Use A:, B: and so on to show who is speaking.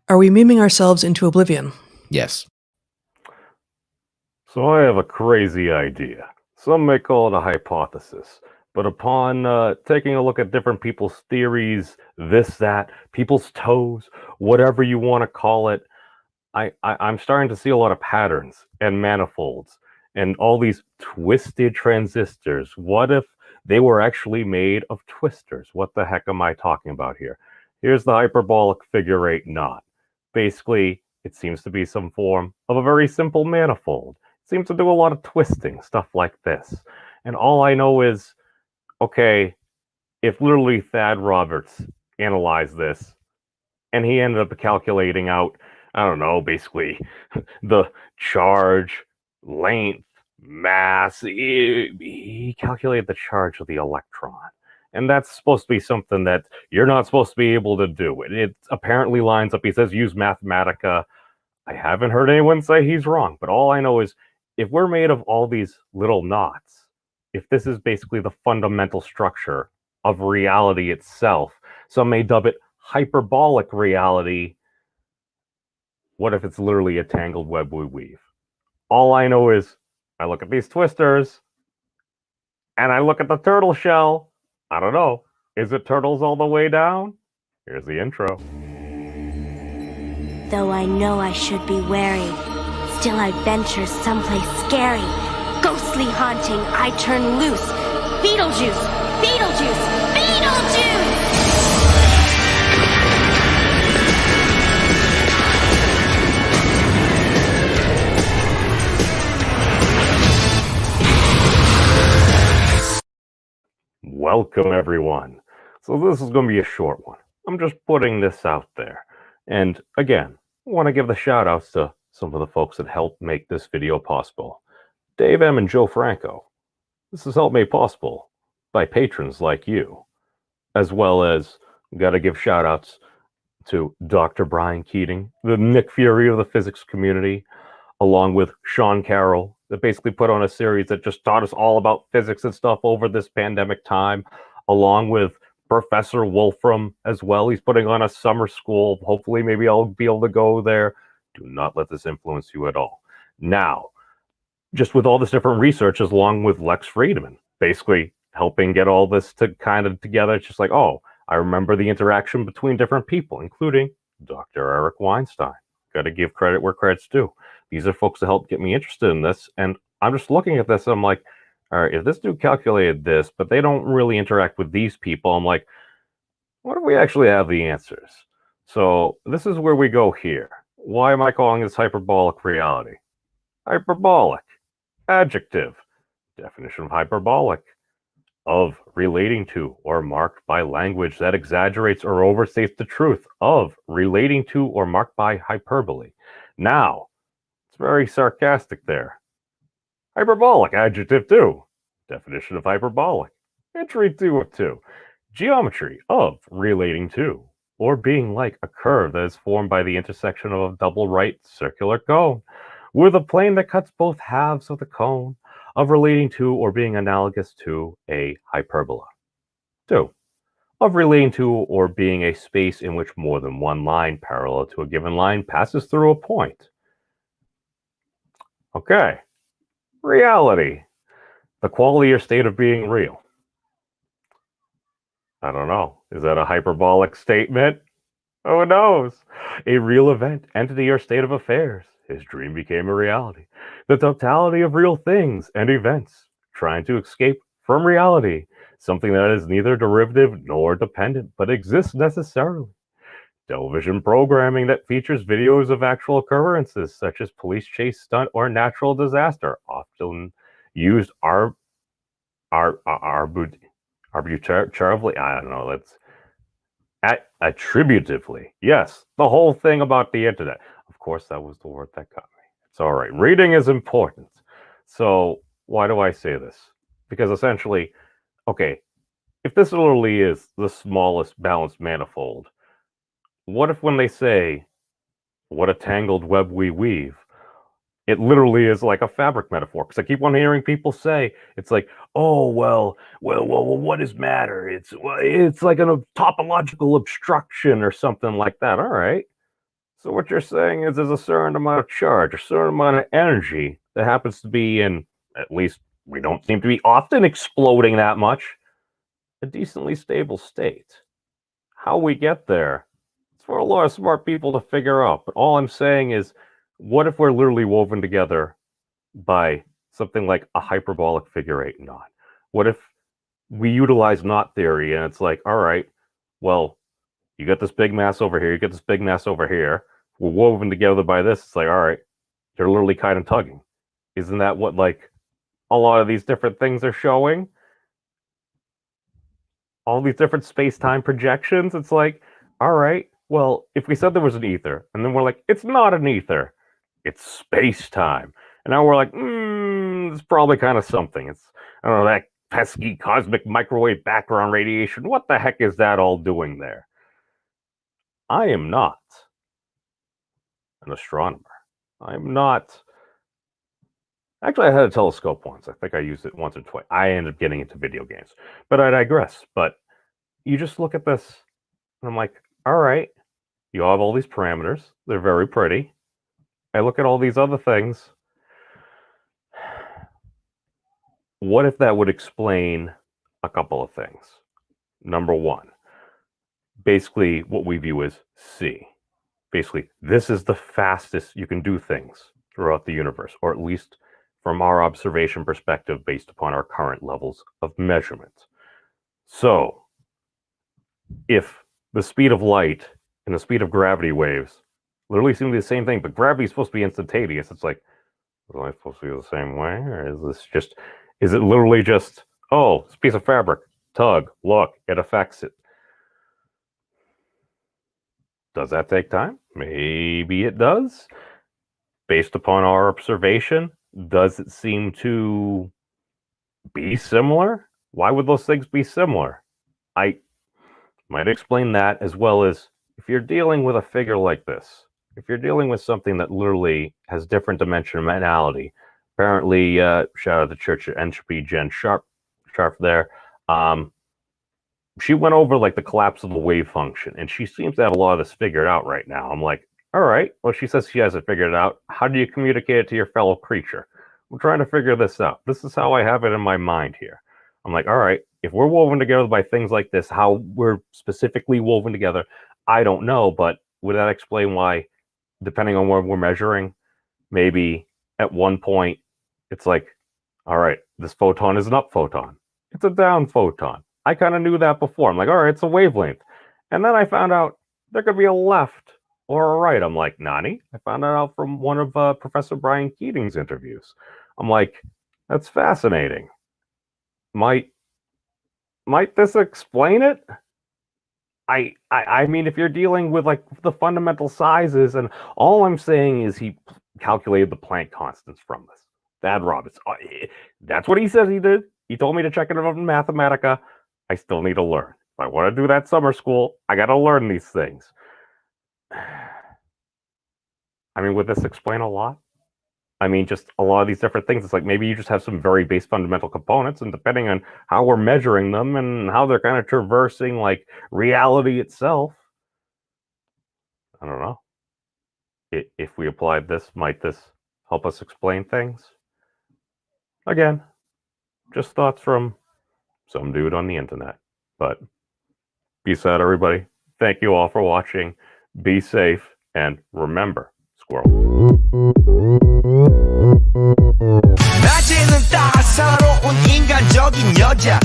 A: Are we memeing ourselves into oblivion?
B: Yes.
C: So I have a crazy idea. Some may call it a hypothesis, but upon taking a look at different people's theories, this, that, people's toes, whatever you want to call it, I'm starting to see a lot of patterns and manifolds and all these twisted transistors. What if they were actually made of twistors? What the heck am I talking about here? Here's the hyperbolic figure eight knot. Basically, it seems to be some form of a very simple manifold. It seems to do a lot of twisting, stuff like this. And all I know is, okay, if literally Thad Roberts analyzed this and he ended up calculating out, I don't know, basically the charge, length, mass. He calculated the charge of the electron. And that's supposed to be something that you're not supposed to be able to do. It apparently lines up. He says use Mathematica. I haven't heard anyone say he's wrong, but all I know is if we're made of all these little knots, if this is basically the fundamental structure of reality itself, some may dub it hyperbolic reality. What if it's literally a tangled web we weave? All I know is I look at these twisters and I look at the turtle shell. I don't know. Is it turtles all the way down? Here's the intro.
D: Though I know I should be wary, still I venture someplace scary. Ghostly haunting, I turn loose. Beetlejuice! Beetlejuice! Beetlejuice!
C: Welcome, everyone. So this is going to be a short one. I'm just putting this out there. And again, I want to give the shout outs to some of the folks that helped make this video possible. Dave M. and Joe Franco. This is helped made possible by patrons like you. As well as, got to give shout outs to Dr. Brian Keating, the Nick Fury of the physics community, along with Sean Carroll, that basically put on a series that just taught us all about physics and stuff over this pandemic time, along with Professor Wolfram as well. He's putting on a summer school. Hopefully, maybe I'll be able to go there. Do not let this influence you at all. Now, just with all this different research, along with Lex Friedman, basically helping get all this to kind of together. It's just like, oh, I remember the interaction between different people, including Dr. Eric Weinstein. Got to give credit where credit's due. These are folks that helped get me interested in this. And I'm just looking at this and I'm like, all right, if this dude calculated this, but they don't really interact with these people, I'm like, what if we actually have the answers? So this is where we go here. Why am I calling this hyperbolic reality? Hyperbolic. Adjective. Definition of hyperbolic. Of, relating to, or marked by language that exaggerates or overstates the truth. Of, relating to, or marked by hyperbole. Now, it's very sarcastic there. Hyperbolic, adjective 2. Definition of hyperbolic. Entry 2 of 2. Geometry, of, relating to, or being like a curve that is formed by the intersection of a double right circular cone, with a plane that cuts both halves of the cone, of relating to or being analogous to a hyperbola. 2. Of relating to or being a space in which more than one line parallel to a given line passes through a point. Okay. Reality. The quality or state of being real. I don't know. Is that a hyperbolic statement? Who knows? A real event, entity, or state of affairs. His dream became a reality. The totality of real things and events, trying to escape from reality, something that is neither derivative nor dependent, but exists necessarily. Television programming that features videos of actual occurrences, such as police chase, stunt, or natural disaster, often used arbitrarily. I don't know. That's attributively. Yes, the whole thing about the internet. Of course, that was the word that got me. It's all right. Reading is important. So why do I say this? Because essentially, okay, if this literally is the smallest balanced manifold, what if when they say, what a tangled web we weave, it literally is like a fabric metaphor? Because I keep on hearing people say, it's like, oh, well, what is matter? It's like a topological obstruction or something like that. All right. So what you're saying is there's a certain amount of charge, a certain amount of energy that happens to be in, at least we don't seem to be often exploding that much, a decently stable state. How we get there, it's for a lot of smart people to figure out. But all I'm saying is, what if we're literally woven together by something like a hyperbolic figure 8 knot? What if we utilize knot theory and it's like, all right, well, you got this big mass over here, you get this big mass over here, we're woven together by this. It's like, all right, they're literally kind of tugging. Isn't that what like a lot of these different things are showing? All these different space-time projections. It's like, all right, well, if we said there was an ether, and then we're like, it's not an ether, it's space-time. And now we're like, it's probably kind of something. It's, I don't know, that pesky cosmic microwave background radiation. What the heck is that all doing there? I am not an astronomer. I'm not. Actually, I had a telescope once. I think I used it once or twice. I ended up getting into video games. But I digress. But you just look at this, and I'm like, all right, you have all these parameters. They're very pretty. I look at all these other things. What if that would explain a couple of things? Number one, basically what we view as C. Basically, this is the fastest you can do things throughout the universe, or at least from our observation perspective based upon our current levels of measurement. So, if the speed of light and the speed of gravity waves literally seem to be the same thing, but gravity is supposed to be instantaneous, it's like, is light supposed to be the same way? Or is it literally just, oh, it's a piece of fabric, tug, look, it affects it. Does that take time? Maybe it does. Based upon our observation, does it seem to be similar? Why would those things be similar? I might explain that, as well as if you're dealing with a figure like this, if you're dealing with something that literally has different dimensionality, apparently, shout out to Church of Entropy, Jen Sharp there, she went over like the collapse of the wave function, and she seems to have a lot of this figured out right now. I'm like, all right, well, she says she hasn't figured it out. How do you communicate it to your fellow creature? We're trying to figure this out. This is how I have it in my mind here. I'm like, all right, if we're woven together by things like this, how we're specifically woven together, I don't know, but would that explain why, depending on where we're measuring, maybe at one point, it's like, all right, this photon is an up photon. It's a down photon. I kind of knew that before. I'm like, all right, it's a wavelength. And then I found out there could be a left or a right. I'm like, Nani? I found that out from one of Professor Brian Keating's interviews. I'm like, that's fascinating. Might this explain it? I mean, if you're dealing with like the fundamental sizes, and all I'm saying is he calculated the Planck constants from this. Thad Roberts. That's what he says he did. He told me to check it out in Mathematica. I still need to learn. If I want to do that summer school, I got to learn these things. I mean, would this explain a lot? I mean, just a lot of these different things. It's like maybe you just have some very base fundamental components, and depending on how we're measuring them and how they're kind of traversing like reality itself, I don't know. If we applied this, might this help us explain things? Again, just thoughts from some dude on the internet. But peace out, everybody. Thank you all for watching. Be safe, and remember, squirrel.
B: 낮에는 따사로운 인간적인 여자